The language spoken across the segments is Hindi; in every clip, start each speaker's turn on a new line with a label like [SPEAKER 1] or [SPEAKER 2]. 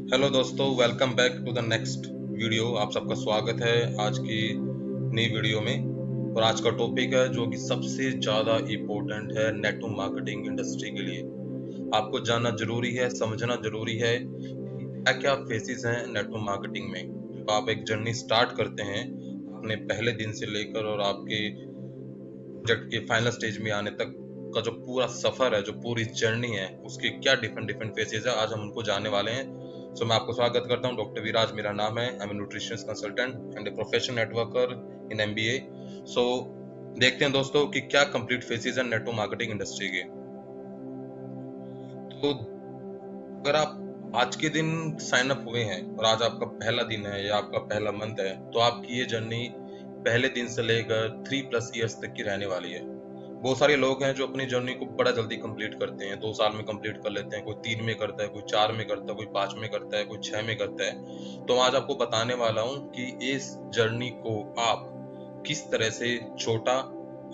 [SPEAKER 1] हेलो दोस्तों, welcome back to the next video. आप सबका स्वागत है आज की नई वीडियो में। और आज का टॉपिक है जो कि सबसे ज़्यादा इम्पोर्टेंट है नेटवर्क मार्केटिंग इंडस्ट्री के लिए। आपको जानना जरूरी है, समझना जरूरी है क्या क्या फेसेस हैं नेटवर्क मार्केटिंग में। जब आप एक जर्नी स्टार्ट करते हैं अपने पहले दिन से लेकर और आपके प्रोजेक्ट के फाइनल स्टेज में आने तक का जो पूरा सफर है, जो पूरी जर्नी है, उसके क्या डिफरेंट डिफरेंट फेसेस है, आज हम उनको जानने वाले हैं। मैं आपको स्वागत करता हूं। डॉक्टर विराज मेरा नाम है। I am nutritionist consultant and a professional networker in MBA. So देखते हैं दोस्तों कि क्या कंप्लीट फेसेस हैं नेटवर्क मार्केटिंग इंडस्ट्री के। तो अगर आप आज के दिन साइन अप हुए हैं और आज आपका पहला दिन है या आपका पहला मंथ है, तो आपकी ये जर्नी पहले दिन से लेकर 3+ ईयर्स तक की रहने वाली है। बहुत सारे लोग हैं जो अपनी जर्नी को बड़ा जल्दी कंप्लीट करते हैं, 2 साल में कंप्लीट कर लेते हैं। कोई 3 में करता है, कोई 4 में करता है, कोई 5 में करता है, कोई 6 में करता है। तो आज आपको बताने वाला हूँ कि इस जर्नी को आप किस तरह से छोटा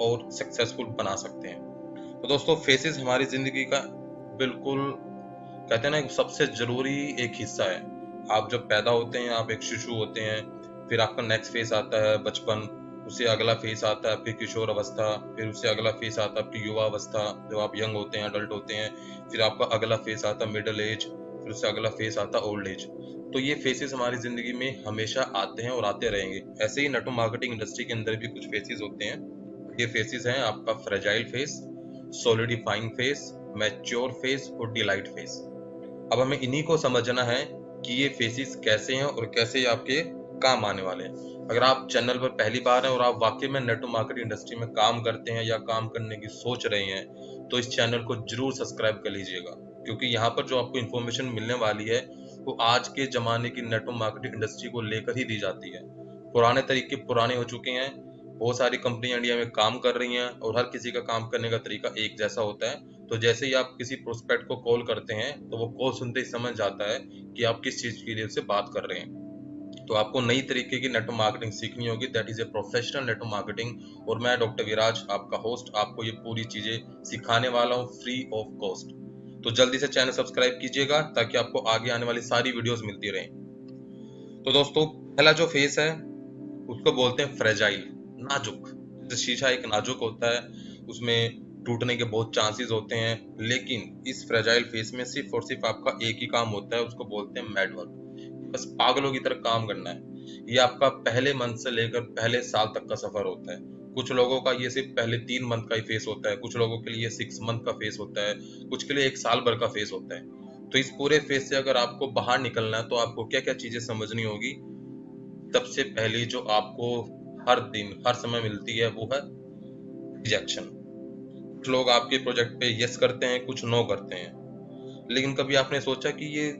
[SPEAKER 1] और सक्सेसफुल बना सकते हैं। तो दोस्तों, फेसेस हमारी जिंदगी का बिल्कुल कहते हैं ना सबसे जरूरी एक हिस्सा है। आप जब पैदा होते हैं आप एक शिशु होते हैं, फिर आपका नेक्स्ट फेस आता है बचपन, उससे अगला फेस आता है आपकी किशोर अवस्था, फिर उससे अगला फेस आता है आपकी युवा अवस्था जब आप यंग होते हैं, अडल्ट होते हैं। फिर आपका अगला फेस आता है मिडिल एज, फिर उससे अगला फेस आता है ओल्ड एज। तो ये फेसेस हमारी जिंदगी में हमेशा आते हैं और आते रहेंगे। ऐसे ही नेटवर्क मार्केटिंग इंडस्ट्री के अंदर भी कुछ फेसेस होते हैं। ये फेसेस हैं आपका fragile face, solidifying face, mature face और डिलाइट फेस। अब हमें इन्हीं को समझना है कि ये फेसेस कैसे हैं और कैसे ये आपके काम आने वाले हैं। अगर आप चैनल पर पहली बार हैं और आप वाकई में नेटवर्क मार्केटिंग इंडस्ट्री में काम करते हैं या काम करने की सोच रहे हैं, तो इस चैनल को जरूर सब्सक्राइब कर लीजिएगा, क्योंकि यहाँ पर जो आपको इन्फॉर्मेशन मिलने वाली है वो आज के जमाने की नेटवर्क मार्केटिंग इंडस्ट्री को लेकर ही दी जाती है। पुराने तरीके पुराने हो चुके हैं। बहुत सारी कंपनियां इंडिया में काम कर रही हैं और हर किसी का काम करने का तरीका एक जैसा होता है। तो जैसे ही आप किसी प्रोस्पेक्ट को कॉल करते हैं तो वो कॉल सुनते ही समझ जाता है कि आप किस चीज के लिए उससे बात कर रहे हैं। तो आपको नई तरीके की नेटवर्क मार्केटिंग सीखनी होगी, that is a professional network marketing. और मैं डॉक्टर विराज आपका होस्ट आपको ये पूरी चीजें सिखाने वाला हूँ फ्री ऑफ कॉस्ट। तो जल्दी से चैनल सब्सक्राइब कीजिएगा ताकि आपको आगे आने वाली सारी वीडियोस मिलती रहें। तो दोस्तों, पहला जो फेस है उसको बोलते हैं फ्रेजाइल, नाजुक। जैसे शीशा एक नाजुक होता है, उसमें टूटने के बहुत चांसेस होते हैं, लेकिन इस फ्रेजाइल फेस में सिर्फ और सिर्फ आपका एक ही काम होता है, उसको बोलते हैं मैडवर्क। बस पागलों की तरह काम करना है। ये आपका पहले मंथ से लेकर पहले साल तक का सफर होता है। कुछ लोगों का ये सिर्फ पहले 3 मंथ का ही फेस होता है, कुछ लोगों के लिए 6 मंथ का फेस होता है, कुछ के लिए 1 साल भर का फेस होता है। तो इस पूरे फेस से अगर आपको बाहर निकलना है तो आपको क्या क्या चीजें समझनी होगी। सबसे पहली जो आपको हर दिन हर समय मिलती है वो है रिजेक्शन। कुछ लोग आपके प्रोजेक्ट पे यस करते हैं, कुछ नो करते हैं। लेकिन कभी आपने सोचा कि ये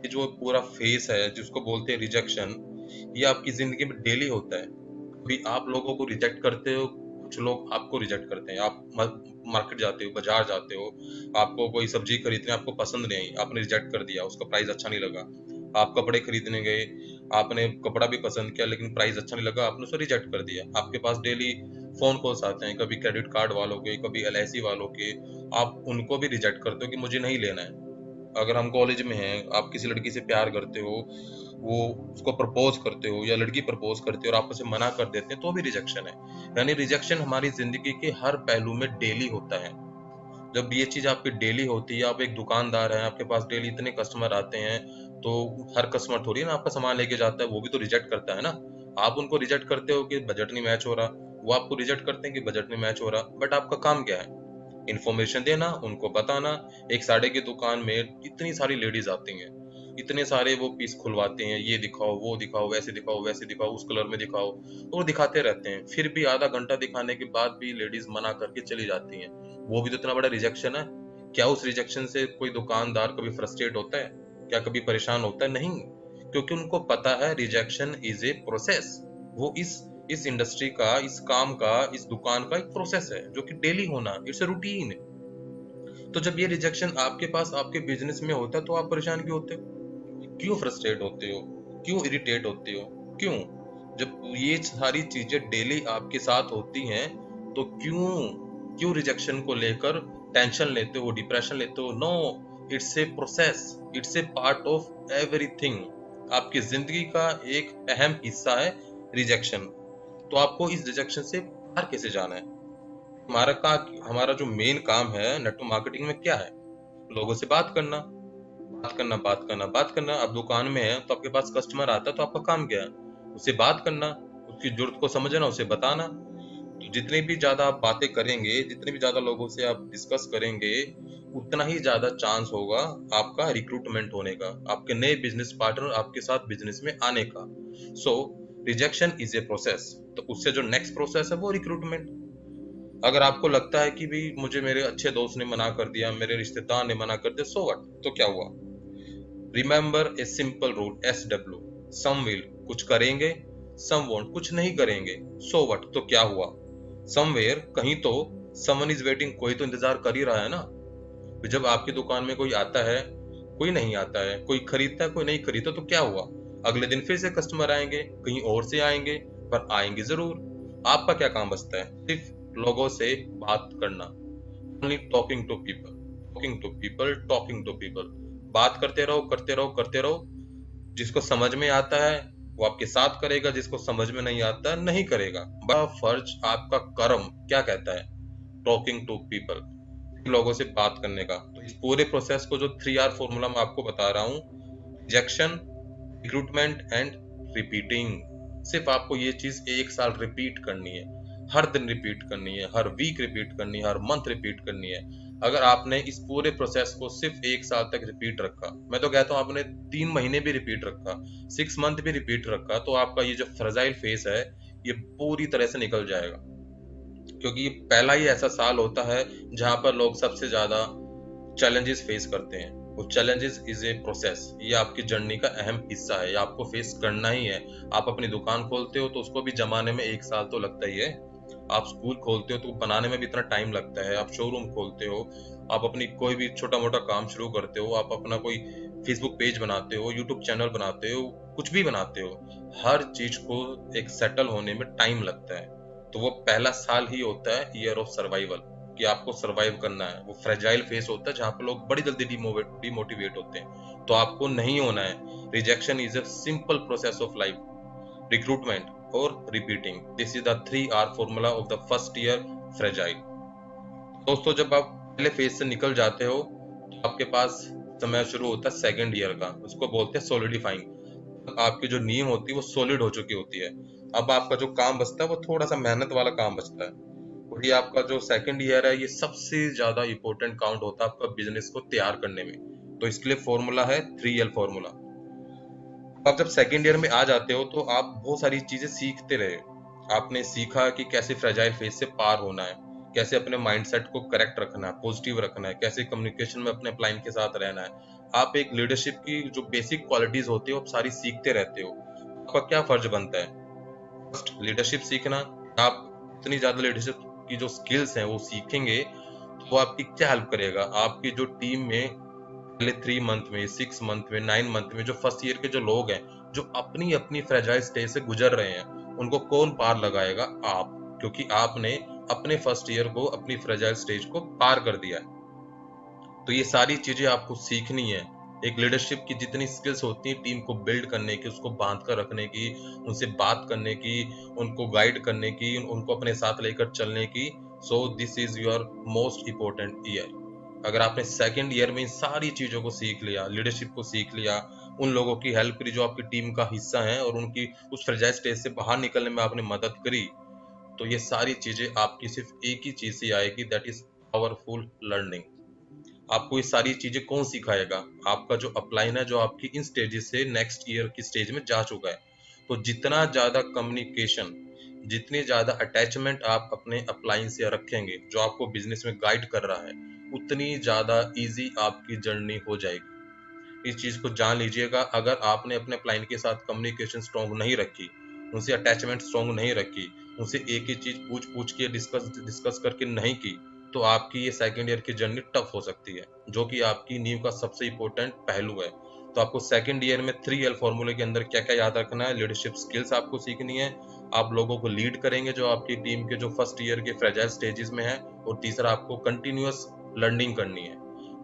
[SPEAKER 1] जो पूरा फेस है जिसको बोलते हैं रिजेक्शन, ये आपकी जिंदगी में डेली होता है। कभी आप लोगों को रिजेक्ट करते हो, कुछ लोग आपको रिजेक्ट करते हैं। आप मार्केट जाते हो, बाजार जाते हो, आपको कोई सब्जी खरीदने आपको पसंद नहीं आई, आपने रिजेक्ट कर दिया, उसका प्राइस अच्छा नहीं लगा। आप कपड़े खरीदने गए, आपने कपड़ा भी पसंद किया लेकिन प्राइस अच्छा नहीं लगा, आपने उसे रिजेक्ट कर दिया। आपके पास डेली फोन कॉल्स आते हैं, कभी क्रेडिट कार्ड वालों के, कभी एलआईसी वालों के, आप उनको भी रिजेक्ट करते हो कि मुझे नहीं लेना है। अगर हम कॉलेज में हैं, आप किसी लड़की से प्यार करते हो, वो उसको प्रपोज करते हो या लड़की प्रपोज करती है और आप उसे मना कर देते हैं, तो भी रिजेक्शन है। यानी रिजेक्शन हमारी जिंदगी के हर पहलू में डेली होता है। जब ये चीज आपकी डेली होती है, आप एक दुकानदार हैं, आपके पास डेली इतने कस्टमर आते हैं, तो हर कस्टमर थोड़ी ना आपका सामान लेके जाता है, वो भी तो रिजेक्ट करता है ना। आप उनको रिजेक्ट करते हो कि बजट नहीं मैच हो रहा, वो आपको रिजेक्ट करते हैं कि बजट नहीं मैच हो रहा। बट आपका काम क्या है? इन्फॉर्मेशन देना, उनको बताना। एक साड़ी की दुकान में इतनी सारी लेडीज आती हैं, इतने सारे वो पीस खुलवाते हैं, ये दिखाओ, वो दिखाओ, वैसे दिखाओ, वैसे दिखाओ, उस कलर में दिखाओ, वो दिखाते रहते हैं। फिर भी आधा घंटा दिखाने के बाद भी लेडीज मना करके चली जाती हैं। वो भी तो इतना बड़ा रिजेक्शन है। क्या उस रिजेक्शन से कोई दुकानदार कभी फ्रस्ट्रेट होता है? क्या कभी परेशान होता है? नहीं, क्योंकि उनको पता है रिजेक्शन इज ए प्रोसेस। वो इस इंडस्ट्री का, इस काम का, इस दुकान का एक प्रोसेस है जो कि डेली होना, इट्स अ रूटीन। तो जब ये रिजेक्शन आपके पास आपके बिजनेस में होता है तो आप परेशान क्यों होते हो? क्यों फ्रस्ट्रेट होते हो? क्यों इरिटेट होते हो? क्यों? जब ये सारी चीजें डेली आपके साथ होती हैं तो क्यों क्यों रिजेक्शन को लेकर टेंशन लेते हो, डिप्रेशन लेते हो? No, it's a process, it's a part of everything. आपकी जिंदगी का एक अहम हिस्सा है रिजेक्शन। तो आपको इस रिजेक्शन से बाहर कैसे जाना है? हमारा जो मेन काम है नेटवर्क मार्केटिंग में क्या है? लोगों से बात करना, बात करना, बात करना, बात करना। आप दुकान में है तो आपके पास कस्टमर आता है तो आपका काम क्या है? उससे बात करना, उसकी जरूरत को समझना, उसे बताना। तो जितनी भी ज्यादा आप बातें करेंगे, जितने भी ज्यादा लोगों से आप डिस्कस करेंगे, उतना ही ज्यादा चांस होगा आपका रिक्रूटमेंट होने का, आपके नए बिजनेस पार्टनर आपके साथ बिजनेस में आने का। सो रिजेक्शन इज ए प्रोसेस। तो उससे जो नेक्स्ट प्रोसेस है वो रिक्रूटमेंट। अगर आपको लगता है कि भी मुझे मेरे अच्छे दोस्त ने मना कर दिया, मेरे रिश्तेदार ने मना कर दिया, सो व्हाट? तो क्या हुआ? Remember a simple rule, SW। Some will, कुछ करेंगे, सम वोंट, कुछ नहीं करेंगे। So what? तो क्या हुआ? समवेयर, कहीं तो, समवन इज वेटिंग, कोई तो इंतजार कर ही रहा है ना। जब आपकी दुकान में कोई आता है, कोई नहीं आता है, कोई खरीदता है, कोई नहीं खरीदता, तो क्या हुआ? अगले दिन फिर से कस्टमर आएंगे, कहीं और से आएंगे, पर आएंगे जरूर। आपका क्या काम बचता है? सिर्फ लोगों से बात करना। Only talking to people, talking to people, talking to people. बात करते रहो, करते रहो, करते रहो। जिसको समझ में आता है वो आपके साथ करेगा, जिसको समझ में नहीं आता नहीं करेगा। बड़ा फर्ज आपका कर्म क्या कहता है? टॉकिंग टू पीपल, लोगों से बात करने का। तो इस पूरे प्रोसेस को जो 3R फॉर्मूला मैं आपको बता रहा हूँ, रिजेक्शन, रिक्रूटमेंट एंड रिपीटिंग। सिर्फ आपको ये चीज 1 साल रिपीट करनी है, हर दिन रिपीट करनी है, हर वीक रिपीट करनी है, हर मंथ रिपीट करनी है। अगर आपने इस पूरे प्रोसेस को सिर्फ 1 साल तक रिपीट रखा, मैं तो कहता हूँ आपने 3 महीने भी रिपीट रखा, 6 मंथ भी रिपीट रखा, तो आपका ये जो फ्रजाइल फेस है ये पूरी तरह से निकल जाएगा। क्योंकि ये पहला ही ऐसा साल होता है जहां पर लोग सबसे ज्यादा चैलेंजेस फेस करते हैं। वो चैलेंजेस इज ए प्रोसेस, ये आपकी जर्नी का अहम हिस्सा है, ये आपको फेस करना ही है। आप अपनी दुकान खोलते हो तो उसको भी जमाने में 1 साल तो लगता ही है। आप स्कूल खोलते हो तो बनाने में भी इतना टाइम लगता है। आप शोरूम खोलते हो, आप अपनी कोई भी छोटा मोटा काम शुरू करते हो, आप अपना कोई फेसबुक पेज बनाते हो, यूट्यूब चैनल बनाते हो, कुछ भी बनाते हो, हर चीज को एक सेटल होने में टाइम लगता है। तो वो पहला साल ही होता है ईयर ऑफ सर्वाइवल, कि आपको सरवाइव करना है। वो फ्रेजाइल फेस होता है जहां पर लोग बड़ी जल्दी डिमोटिवेट होते हैं। तो आपको नहीं होना है। Rejection is a simple process of life, recruitment और repeating. This is the 3R formula of the first year fragile. दोस्तों, जब आप पहले फेज से निकल जाते हो तो आपके पास समय शुरू होता है सेकंड ईयर का, उसको बोलते हैं सॉलिडिफाइंग। आपकी जो नींव होती है वो सॉलिड हो चुकी होती है। अब आपका जो काम बचता है वो थोड़ा सा मेहनत वाला काम बचता है। वही आपका जो सेकंड ईयर है ये सबसे ज्यादा इंपॉर्टेंट काउंट होता है आपका बिजनेस को तैयार करने में। तो इसके लिए फॉर्मूला है 3L फॉर्मूला। आप जब सेकंड ईयर में आ जाते हो तो आप बहुत सारी चीजें सीखते रहे। आपने सीखा कि कैसे फ्रेजाइल फेज से पार होना है, कैसे अपने माइंडसेट को करेक्ट रखना है, पॉजिटिव रखना है, कैसे कम्युनिकेशन में अपने क्लाइंट के साथ रहना है। आप एक लीडरशिप की जो बेसिक क्वालिटीज होती है आप सारी सीखते रहते हो। आपका क्या फर्ज बनता है? फर्स्ट, लीडरशिप सीखना। आप इतनी ज्यादा लीडरशिप की जो स्किल्स हैं वो सीखेंगे तो वो आपकी क्या हेल्प करेगा? आपकी जो टीम में पहले 3 मंथ में, 6 मंथ में, 9 मंथ में जो फर्स्ट ईयर के जो लोग हैं, जो अपनी अपनी फ्रेजाइल स्टेज से गुजर रहे हैं, उनको कौन पार लगाएगा? आप। क्योंकि आपने अपने फर्स्ट ईयर को, अपनी फ्रेजाइल स्टेज को पार कर दिया है। तो ये सारी चीजें आपको सीखनी है। एक लीडरशिप की जितनी स्किल्स होती हैं टीम को बिल्ड करने की, उसको बांध कर रखने की, उनसे बात करने की, उनको गाइड करने की, उनको अपने साथ लेकर चलने की। So this is your most important year. अगर आपने सेकंड ईयर में इन सारी चीजों को सीख लिया, लीडरशिप को सीख लिया, उन लोगों की हेल्प करी जो आपकी टीम का हिस्सा है और उनकी उस फ्रेजाइल स्टेज से बाहर निकलने में आपने मदद करी, तो ये सारी चीजें आपकी सिर्फ एक ही चीज से आएगी, दैट इज पावरफुल लर्निंग। आपको ये सारी चीजें कौन सिखाएगा? आपका जो अपलाइन है, जो आपकी इन स्टेजेस से नेक्स्ट ईयर की स्टेज में जा चुका है। तो जितना ज्यादा कम्युनिकेशन, जितनी ज्यादा अटैचमेंट आप अपने अपलाइन से रखेंगे जो आपको बिजनेस में गाइड कर रहा है, उतनी ज्यादा इजी आपकी जर्नी हो जाएगी। इस चीज को जान लीजिएगा। अगर आपने अपने क्लाइंट के साथ कम्युनिकेशन स्ट्रॉन्ग नहीं रखी, उनसे अटैचमेंट स्ट्रॉन्ग नहीं रखी, उनसे एक ही चीज पूछ पूछ के डिस्कस डिस्कस करके नहीं की, तो आपकी ये सेकंड ईयर की जर्नी टफ हो सकती है, जो कि आपकी नींव का सबसे इंपॉर्टेंट पहलू है। तो आपको सेकंड ईयर में 3L फॉर्मूले के अंदर क्या क्या याद रखना है? लीडरशिप स्किल्स आपको सीखनी है, आप लोगों को लीड करेंगे जो आपकी टीम के जो फर्स्ट ईयर के फ्रेजाइल स्टेजेस में है, और तीसरा आपको कंटिन्यूअस लर्निंग करनी है।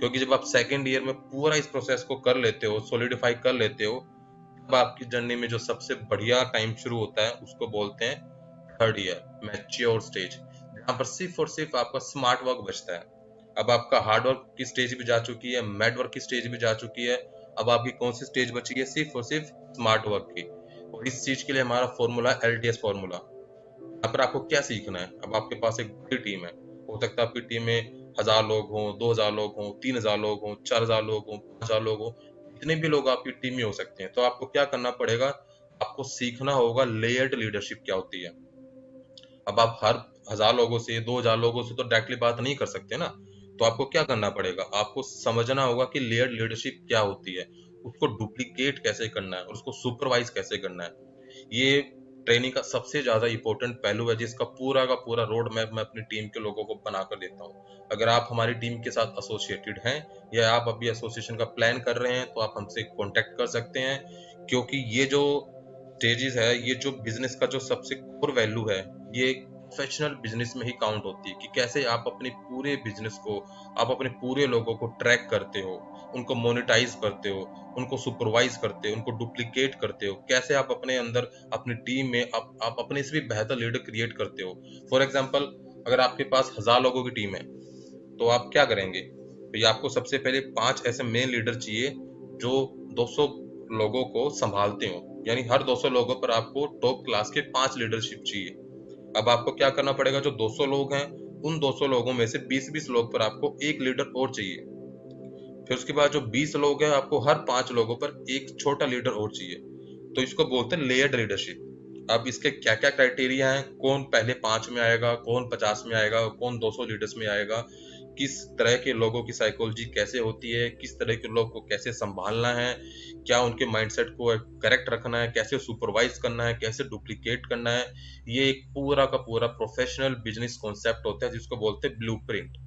[SPEAKER 1] क्योंकि जब आप सेकंड ईयर में पूरा इस प्रोसेस को कर लेते हो, सॉलिडिफाई कर लेते हो, तब आपकी जर्नी में जो सबसे बढ़िया टाइम शुरू होता है उसको बोलते हैं थर्ड ईयर, मैच्योर स्टेज, जहाँ पर सिर्फ और सिर्फ आपका स्मार्ट वर्क बचता है। अब आपका हार्ड वर्क की स्टेज भी जा चुकी है, मैड वर्क की स्टेज भी जा चुकी है। अब आपकी कौन सी स्टेज बची है? सिर्फ और सिर्फ स्मार्ट वर्क की। और इस चीज के लिए हमारा फॉर्मूला LTS फॉर्मूला। यहाँ पर आपको क्या सीखना है? अब आपके पास एक बड़ी टीम है, हो सकता है आपकी टीम में 1000 लोग हों, 2000 लोग हों, 3000 लोग हों, 4000 लोग हों, 5000 लोग हों, जितने भी लोग आपकी टीम में हो सकते हैं। तो आपको क्या करना पड़ेगा? आपको सीखना होगा लेयर्ड लीडरशिप क्या होती है। अब आप हर 1000 लोगों से, 2000 लोगों से तो डायरेक्टली बात नहीं कर सकते ना। तो आपको क्या करना पड़ेगा? आपको समझना होगा कि लेयर्ड लीडरशिप क्या होती है, उसको डुप्लीकेट कैसे करना है और उसको सुपरवाइज कैसे करना है। ये ट्रेनिंग का सबसे ज्यादा इंपॉर्टेंट पहलू है, जिसका पूरा का पूरा रोड मैप मैं अपनी टीम के लोगों को बनाकर देता हूँ। अगर आप हमारी टीम के साथ एसोसिएटेड हैं या आप अभी एसोसिएशन का प्लान कर रहे हैं, तो आप हमसे कांटेक्ट कर सकते हैं। क्योंकि ये जो स्टेजेस है, ये जो बिजनेस का जो सबसे कोर वैल्यू है, ये प्रोफेशनल बिजनेस में ही काउंट होती है कि कैसे आप अपने पूरे बिजनेस को, आप अपने पूरे लोगों को ट्रैक करते हो, उनको मोनेटाइज करते हो, उनको सुपरवाइज करते हो, उनको डुप्लीकेट करते हो, कैसे आप अपने अंदर अपनी टीम में आप अपने से भी बेहतर लीडर क्रिएट करते हो। फॉर एग्जाम्पल, अगर आपके पास 1000 लोगों की टीम है, तो आप क्या करेंगे? तो ये आपको सबसे पहले 5 ऐसे मेन लीडर चाहिए जो 200 लोगों को संभालते हो। यानी हर 200 लोगों पर आपको टॉप क्लास के 5 लीडरशिप चाहिए। अब आपको क्या करना पड़ेगा? जो 200 लोग हैं, उन 200 लोगों में से 20-20 लोग पर आपको एक लीडर और चाहिए। फिर उसके बाद जो 20 लोग हैं, आपको हर 5 लोगों पर एक छोटा लीडर और चाहिए। तो इसको बोलते हैं लेयर्ड लीडरशिप। अब इसके क्या क्या क्राइटेरिया हैं, कौन पहले 5 में आएगा, कौन 50 में आएगा, कौन 200 लीडर्स में आएगा, किस तरह के लोगों की साइकोलॉजी कैसे होती है, किस तरह के लोग को कैसे संभालना है, क्या उनके माइंडसेट को करेक्ट रखना है, कैसे सुपरवाइज करना है, कैसे डुप्लीकेट करना है। ये एक पूरा का पूरा प्रोफेशनल बिजनेस कॉन्सेप्ट होता है, जिसको बोलते हैं ब्लूप्रिंट।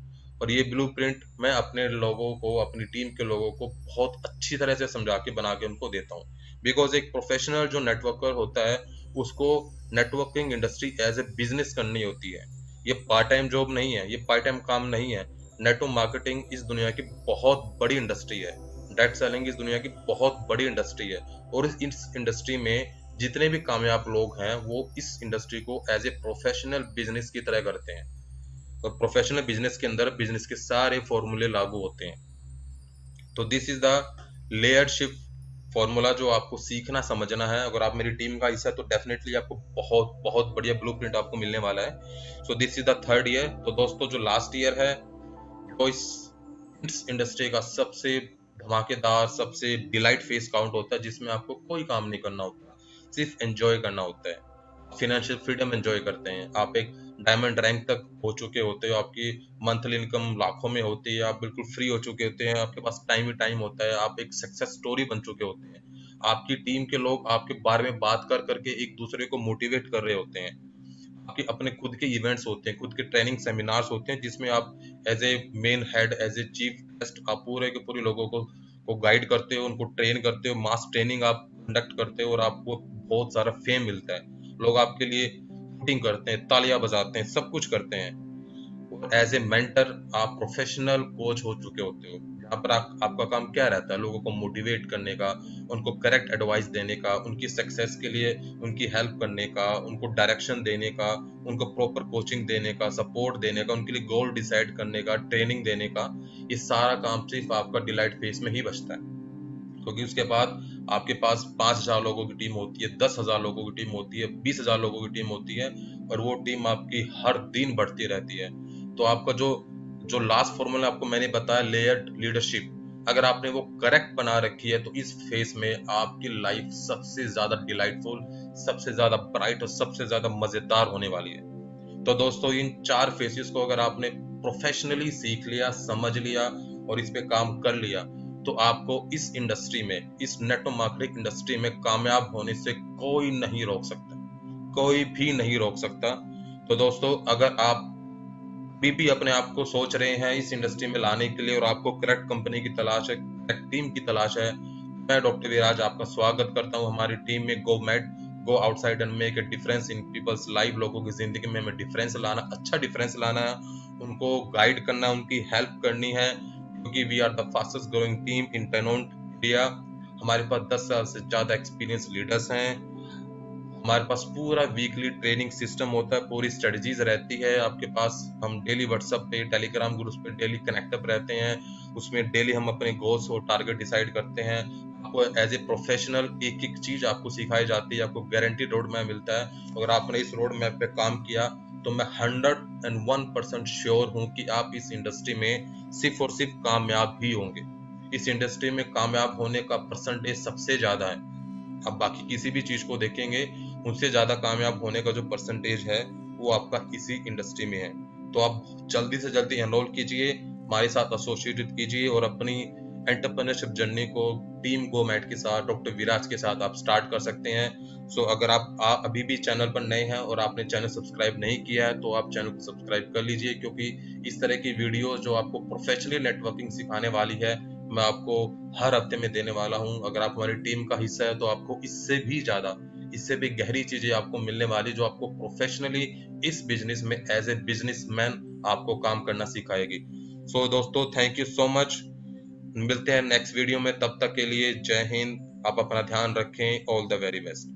[SPEAKER 1] और ये ब्लूप्रिंट मैं अपने लोगों को, अपनी टीम के लोगों को बहुत अच्छी तरह से समझा के बना के उनको देता हूँ। बिकॉज एक प्रोफेशनल जो नेटवर्कर होता है, उसको networking industry as a business करनी होती है। ये पार्ट टाइम जॉब नहीं है, ये पार्ट टाइम काम नहीं है। नेटवर्क मार्केटिंग इस दुनिया की बहुत बड़ी इंडस्ट्री है। डायरेक्ट सेलिंग इस दुनिया की बहुत बड़ी इंडस्ट्री है। और इस इंडस्ट्री में जितने भी कामयाब लोग हैं, वो इस इंडस्ट्री को एज ए प्रोफेशनल बिजनेस की तरह करते हैं। और प्रोफेशनल बिजनेस के अंदर बिजनेस के सारे फॉर्मूले लागू होते हैं। तो दिस इज द लेयरशिप फॉर्मूला जो आपको सीखना समझना है। अगर आप मेरी टीम का हिस्सा है, तो डेफिनेटली आपको बहुत बहुत बढ़िया ब्लूप्रिंट आपको मिलने वाला है। So this is the third year. तो दोस्तों, जो लास्ट ईयर है, तो इस इंडस्ट्री का सबसे धमाकेदार, सबसे डिलाइट फेस काउंट होता है, जिसमें आपको कोई काम नहीं करना होता, सिर्फ एंजॉय करना होता है। फाइनेंशियल फ्रीडम एंजॉय करते हैं, आप एक डायमंड रैंक तक हो चुके होते हो, आपकी मंथली इनकम लाखों में होती है, आप बिल्कुल फ्री हो चुके होते हैं, आपके पास टाइम ही टाइम होता है, आप एक सक्सेस स्टोरी बन चुके होते हैं। आपकी टीम के लोग आपके बारे में बात कर करके एक दूसरे को मोटिवेट कर रहे होते हैं। आपके अपने खुद के इवेंट्स होते हैं, खुद के ट्रेनिंग सेमिनार्स होते हैं, जिसमें आप as a main head, as a chief guest, आप पूरे के पूरे लोगों को गाइड करते हो, उनको ट्रेन करते हो, मास ट्रेनिंग आप कंडक्ट करते हो, और आपको बहुत सारा फेम मिलता है। लोग आपके लिए शूटिंग करते हैं, तालियां बजाते हैं, सब कुछ करते हैं। और एज ए मेंटर आप प्रोफेशनल कोच हो चुके होते हो, जहाँ पर आपका काम क्या रहता है? लोगों को मोटिवेट करने का, उनको करेक्ट एडवाइस देने का, उनकी सक्सेस के लिए उनकी हेल्प करने का, उनको डायरेक्शन देने का, उनको प्रॉपर कोचिंग देने का, सपोर्ट देने का, उनके लिए गोल डिसाइड करने का, ट्रेनिंग देने का। ये सारा काम सिर्फ आपका डिलाइट फेस में ही बचता है। क्योंकि उसके बाद आपके पास 5000 लोगों की टीम होती है, 10,000 लोगों की टीम होती है, 20,000 लोगों की टीम होती है, और वो टीम आपकी हर दिन बढ़ती रहती है। तो आपका जो जो लास्ट फॉर्मूला आपको मैंने बताया, लेयर्ड लीडरशिप, अगर आपने वो करेक्ट बना रखी है, तो इस फेज में आपकी लाइफ सबसे ज्यादा डिलाइटफुल, सबसे ज्यादा ब्राइट और सबसे ज्यादा मजेदार होने वाली है। तो दोस्तों, इन 4 फेसेस को अगर आपने प्रोफेशनली सीख लिया, समझ लिया और इस पे काम कर लिया, तो आपको इस इंडस्ट्री में, इस नेटवर्क मार्केटिंग इंडस्ट्री में कामयाब होने से कोई नहीं रोक सकता, कोई भी नहीं रोक सकता। तो दोस्तों, अगर आप अभी भी अपने आप को सोच रहे हैं इस इंडस्ट्री में लाने के लिए, और आपको करेक्ट कंपनी की तलाश है, करेक्ट टीम की तलाश है, मैं डॉक्टर विराज आपका स्वागत करता हूं हमारी टीम में। Go outside and make a difference in people's life. लोगों की जिंदगी में हमें डिफरेंस लाना, अच्छा डिफरेंस लाना है, उनको गाइड करना, उनकी हेल्प करनी है। क्योंकि we are the fastest growing team in tenant India. हमारे पास 10 साल से ज़्यादा एक्सपीरियंस लीडर्स हैं। हमारे पास पूरा वीकली ट्रेनिंग सिस्टम होता है, पूरी स्ट्रेटजीज रहती है आपके पास। हम डेली व्हाट्सएप पे, टेलीग्राम ग्रुप्स पे डेली कनेक्टेड रहते हैं। उसमें डेली हम अपने गोल्स और टारगेट डिसाइड करते हैं। आपको एज ए प्रोफेशनल एक एक चीज आपको सिखाई जाती है, आपको गारंटी रोड मैप मिलता है। अगर आपने इस रोड मैप पे काम किया तो मैं 101% श्योर हूँ कि आप इस इंडस्ट्री में सिर्फ और सिर्फ कामयाब ही होंगे। इस इंडस्ट्री में कामयाब होने का परसेंटेज सबसे ज्यादा है। आप बाकी किसी भी चीज को देखेंगे, उनसे ज्यादा कामयाब होने का जो परसेंटेज है वो आपका इसी इंडस्ट्री में है। तो आप जल्दी से जल्दी एनरोल कीजिए, हमारे साथ एसोसिएटेड कीजिए और अपनी एंटरप्रेन्योरशिप जर्नी को टीम गो मैट के साथ, डॉक्टर विराज के साथ आप स्टार्ट कर सकते हैं। सो अगर आप अभी भी चैनल पर नए हैं और आपने चैनल सब्सक्राइब नहीं किया है तो आप चैनल को सब्सक्राइब कर लीजिए, क्योंकि इस तरह की वीडियो जो आपको प्रोफेशनली नेटवर्किंग सिखाने वाली है मैं आपको हर हफ्ते में देने वाला हूं। अगर आप हमारी टीम का हिस्सा है तो आपको इससे भी ज्यादा, इससे भी गहरी चीजें आपको मिलने वाली, जो आपको प्रोफेशनली इस बिजनेस में एज ए बिजनेसमैन आपको काम करना सिखाएगी। सो दोस्तों, थैंक यू सो मच। मिलते हैं नेक्स्ट वीडियो में, तब तक के लिए जय हिंद। आप अपना ध्यान रखें। All the very best.